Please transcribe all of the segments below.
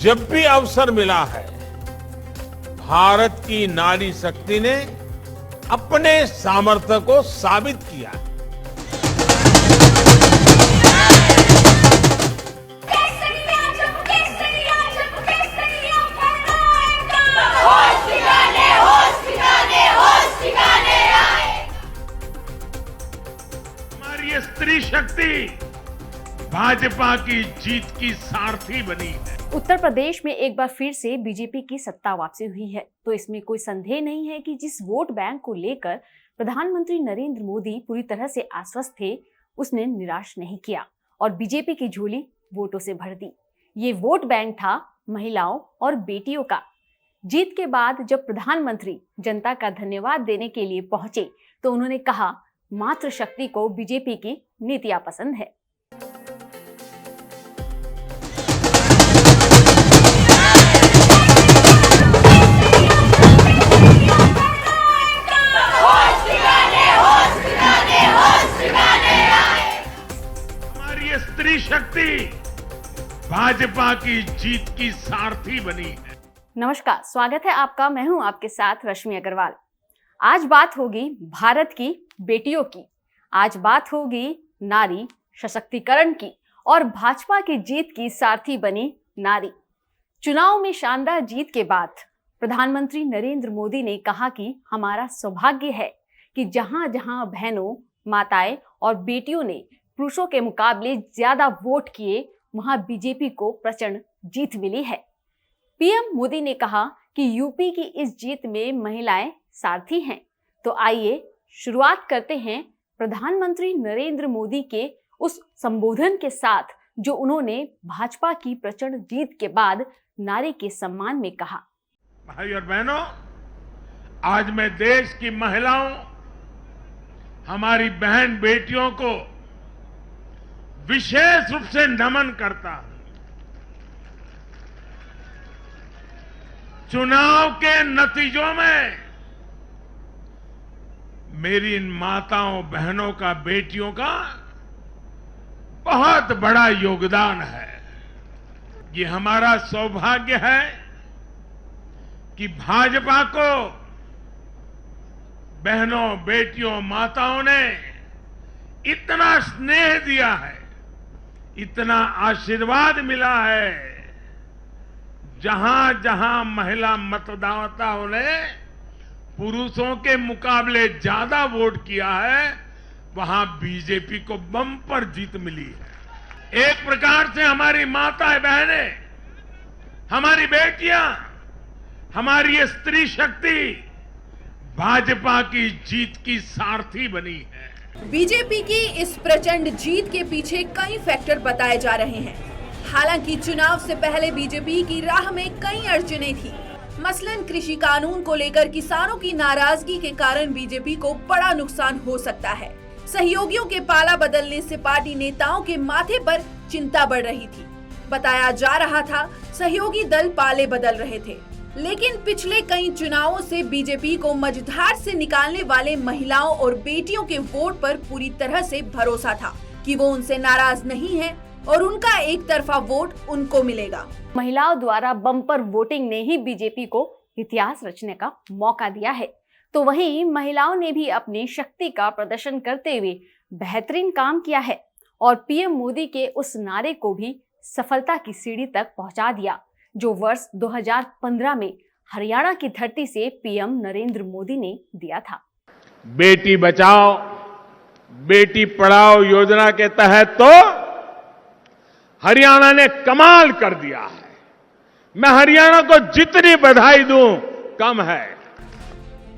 जब भी अवसर मिला है, भारत की नारी शक्ति ने अपने सामर्थ्य को साबित किया है। हमारी स्त्री शक्ति भाजपा की जीत की सारथी बनी है। उत्तर प्रदेश में एक बार फिर से बीजेपी की सत्ता वापसी हुई है, तो इसमें कोई संदेह नहीं है कि जिस वोट बैंक को लेकर प्रधानमंत्री नरेंद्र मोदी पूरी तरह से आश्वस्त थे, उसने निराश नहीं किया और बीजेपी की झोली वोटों से भर दी। ये वोट बैंक था महिलाओं और बेटियों का। जीत के बाद जब प्रधानमंत्री जनता का धन्यवाद देने के लिए पहुंचे, तो उन्होंने कहा, मातृशक्ति को बीजेपी की नीतियां पसंद है। स्त्री शक्ति भाजपा की जीत की सारथी बनी है। नमस्कार, स्वागत है आपका। मैं हूं आपके साथ रश्मि अग्रवाल। आज बात होगी भारत की बेटियों की, आज बात होगी नारी सशक्तिकरण की और भाजपा की जीत की सारथी बनी नारी। चुनाव में शानदार जीत के बाद प्रधानमंत्री नरेंद्र मोदी ने कहा कि हमारा सौभाग्य है कि जहां जहां बहनों, माताएं और बेटियों ने पुरुषों के मुकाबले ज्यादा वोट किए, वहां बीजेपी को प्रचंड जीत मिली है। पीएम मोदी ने कहा कि यूपी की इस जीत में महिलाएं सारथी हैं। तो आइए शुरुआत करते हैं प्रधानमंत्री नरेंद्र मोदी के उस संबोधन के साथ, जो उन्होंने भाजपा की प्रचंड जीत के बाद नारी के सम्मान में कहा। भाई और बहनों, आज मैं देश की महिलाओं, हमारी बहन बेटियों को विशेष रूप से नमन करता हूं। चुनाव के नतीजों में मेरी इन माताओं, बहनों का, बेटियों का बहुत बड़ा योगदान है। ये हमारा सौभाग्य है कि भाजपा को बहनों, बेटियों, माताओं ने इतना स्नेह दिया है, इतना आशीर्वाद मिला है। जहां जहां महिला मतदाताओं ने पुरुषों के मुकाबले ज्यादा वोट किया है, वहां बीजेपी को बम्पर जीत मिली है। एक प्रकार से हमारी माताएं, बहनें, हमारी बेटियां, हमारी ये स्त्री शक्ति भाजपा की जीत की सारथी बनी है। बीजेपी की इस प्रचंड जीत के पीछे कई फैक्टर बताए जा रहे हैं। हालांकि चुनाव से पहले बीजेपी की राह में कई अड़चनें थी। मसलन कृषि कानून को लेकर किसानों की नाराजगी के कारण बीजेपी को बड़ा नुकसान हो सकता है। सहयोगियों के पाला बदलने से पार्टी नेताओं के माथे पर चिंता बढ़ रही थी। बताया जा रहा था सहयोगी दल पाले बदल रहे थे। लेकिन पिछले कई चुनावों से बीजेपी को मझधार से निकालने वाले महिलाओं और बेटियों के वोट पर पूरी तरह से भरोसा था कि वो उनसे नाराज नहीं है और उनका एक तरफा वोट उनको मिलेगा। महिलाओं द्वारा बम्पर वोटिंग ने ही बीजेपी को इतिहास रचने का मौका दिया है। तो वहीं महिलाओं ने भी अपनी शक्ति का प्रदर्शन करते हुए बेहतरीन काम किया है और पीएम मोदी के उस नारे को भी सफलता की सीढ़ी तक पहुंचा दिया, जो वर्ष 2015 में हरियाणा की धरती से पीएम नरेंद्र मोदी ने दिया था। बेटी बचाओ, बेटी पढ़ाओ योजना के तहत तो हरियाणा ने कमाल कर दिया है। मैं हरियाणा को जितनी बधाई दूं कम है।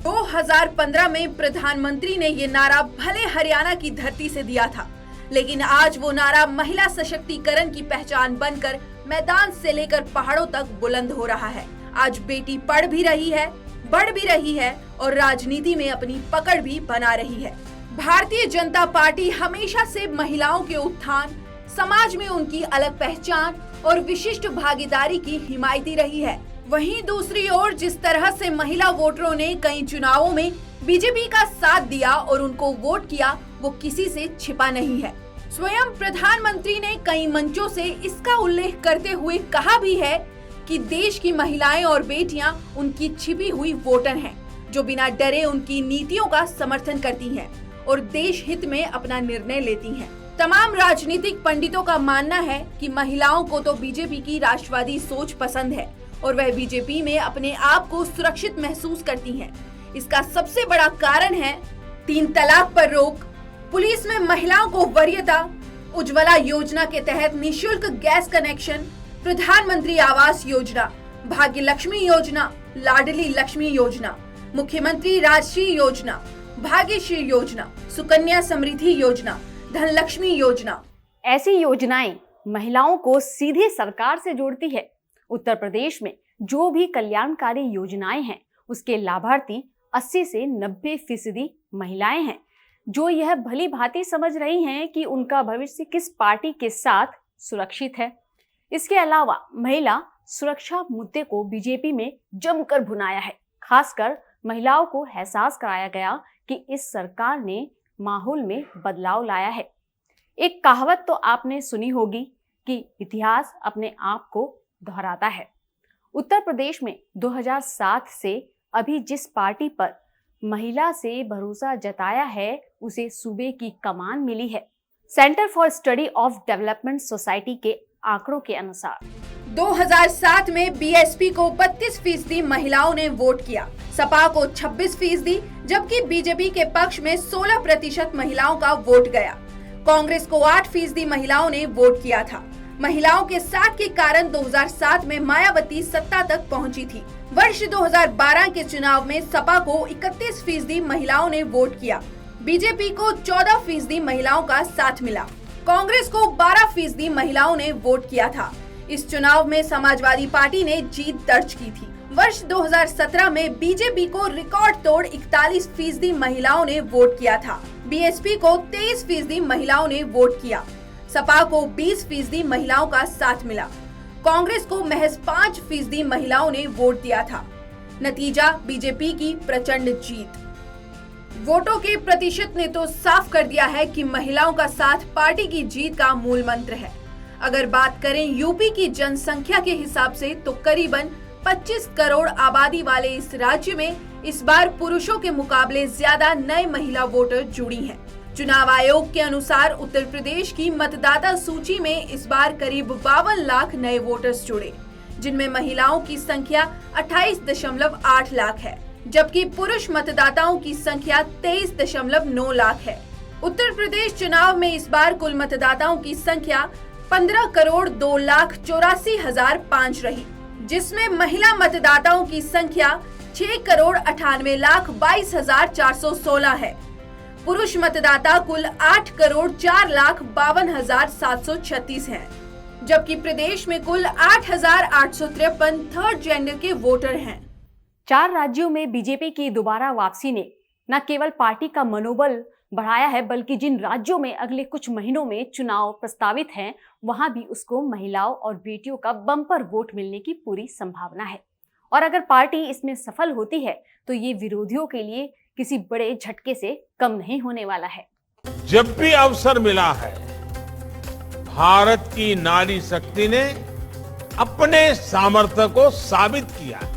2015 में प्रधानमंत्री ने ये नारा भले हरियाणा की धरती से दिया था, लेकिन आज वो नारा महिला सशक्तिकरण की पहचान बनकर मैदान से लेकर पहाड़ों तक बुलंद हो रहा है। आज बेटी पढ़ भी रही है, बढ़ भी रही है और राजनीति में अपनी पकड़ भी बना रही है। भारतीय जनता पार्टी हमेशा से महिलाओं के उत्थान, समाज में उनकी अलग पहचान और विशिष्ट भागीदारी की हिमायती रही है। वहीं दूसरी ओर जिस तरह से महिला वोटरों ने कई चुनावों में बीजेपी का साथ दिया और उनको वोट किया, वो किसी से छिपा नहीं है। स्वयं प्रधानमंत्री ने कई मंचों से इसका उल्लेख करते हुए कहा भी है कि देश की महिलाएं और बेटियां उनकी छिपी हुई वोटर हैं, जो बिना डरे उनकी नीतियों का समर्थन करती हैं और देश हित में अपना निर्णय लेती हैं। तमाम राजनीतिक पंडितों का मानना है कि महिलाओं को तो बीजेपी की राष्ट्रवादी सोच पसंद है और वह बीजेपी में अपने आप को सुरक्षित महसूस करती हैं। इसका सबसे बड़ा कारण है 3 तलाक पर रोक, पुलिस में महिलाओं को वरीयता, उज्ज्वला योजना के तहत निःशुल्क गैस कनेक्शन, प्रधानमंत्री आवास योजना, भाग्य लक्ष्मी योजना, लाडली लक्ष्मी योजना, मुख्यमंत्री राजश्री योजना, भाग्यश्री योजना, सुकन्या समृद्धि योजना, धनलक्ष्मी योजना। ऐसी योजनाएं महिलाओं को सीधे सरकार से जोड़ती है। उत्तर प्रदेश में जो भी कल्याणकारी योजनाएं हैं उसके लाभार्थी 80 से 90% महिलाएं हैं, जो यह भली भांति समझ रही हैं कि उनका भविष्य किस पार्टी के साथ सुरक्षित है। इसके अलावा महिला सुरक्षा मुद्दे को बीजेपी में जमकर भुनाया है। खासकर महिलाओं को एहसास कराया गया कि इस सरकार ने माहौल में बदलाव लाया है। एक कहावत तो आपने सुनी होगी कि इतिहास अपने आप को दोहराता है। उत्तर प्रदेश में 2007 से अभी जिस पार्टी पर महिला से भरोसा जताया है उसे सूबे की कमान मिली है। Centre for study of development society के आंकड़ों के अनुसार 2007 में बीएसपी को 32% महिलाओं ने वोट किया, सपा को 26%, जबकि बीजेपी के पक्ष में 16% महिलाओं का वोट गया। कांग्रेस को 8% महिलाओं ने वोट किया था। महिलाओं के साथ के कारण 2007 में मायावती सत्ता तक पहुंची थी। वर्ष 2012 के चुनाव में सपा को 31% महिलाओं ने वोट किया, बीजेपी को 14% महिलाओं का साथ मिला, कांग्रेस को 12% महिलाओं ने वोट किया था। इस चुनाव में समाजवादी पार्टी ने जीत दर्ज की थी। वर्ष 2017 में बीजेपी को रिकॉर्ड तोड़ 41% महिलाओं ने वोट किया था, बीएसपी को 23% महिलाओं ने वोट किया, सपा को 20% महिलाओं का साथ मिला, कांग्रेस को महज 5% महिलाओं ने वोट दिया था। नतीजा बीजेपी की प्रचंड जीत। वोटों के प्रतिशत ने तो साफ कर दिया है कि महिलाओं का साथ पार्टी की जीत का मूल मंत्र है। अगर बात करें यूपी की जनसंख्या के हिसाब से तो करीबन 25 करोड़ आबादी वाले इस राज्य में इस बार पुरुषों के मुकाबले ज्यादा नए महिला वोटर जुड़ी हैं। चुनाव आयोग के अनुसार उत्तर प्रदेश की मतदाता सूची में इस बार करीब 52 लाख नए वोटर्स जुड़े, जिनमें महिलाओं की संख्या 28.8 लाख है, जबकि पुरुष मतदाताओं की संख्या 23.9 लाख है। उत्तर प्रदेश चुनाव में इस बार कुल मतदाताओं की संख्या 15,02,84,005 रही, जिसमें महिला मतदाताओं की संख्या 6,98,22,416 है। पुरुष मतदाता कुल 8,04,52,736 हैं, जबकि प्रदेश में कुल 8,853 थर्ड जेंडर के वोटर हैं। 4 राज्यों में बीजेपी की दोबारा वापसी ने न केवल पार्टी का मनोबल बढ़ाया है, बल्कि जिन राज्यों में अगले कुछ महीनों में चुनाव प्रस्तावित हैं, वहां भी उसको महिलाओं और बेटियों का बम्पर वोट मिलने की पूरी संभावना है। और अगर पार्टी इसमें सफल होती है तो ये विरोधियों के लिए किसी बड़े झटके से कम नहीं होने वाला है। जब भी अवसर मिला है, भारत की नारी शक्ति ने अपने सामर्थ्य को साबित किया है।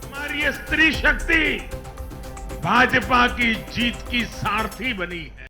हमारी ये स्त्री शक्ति भाजपा की जीत की सारथी बनी है।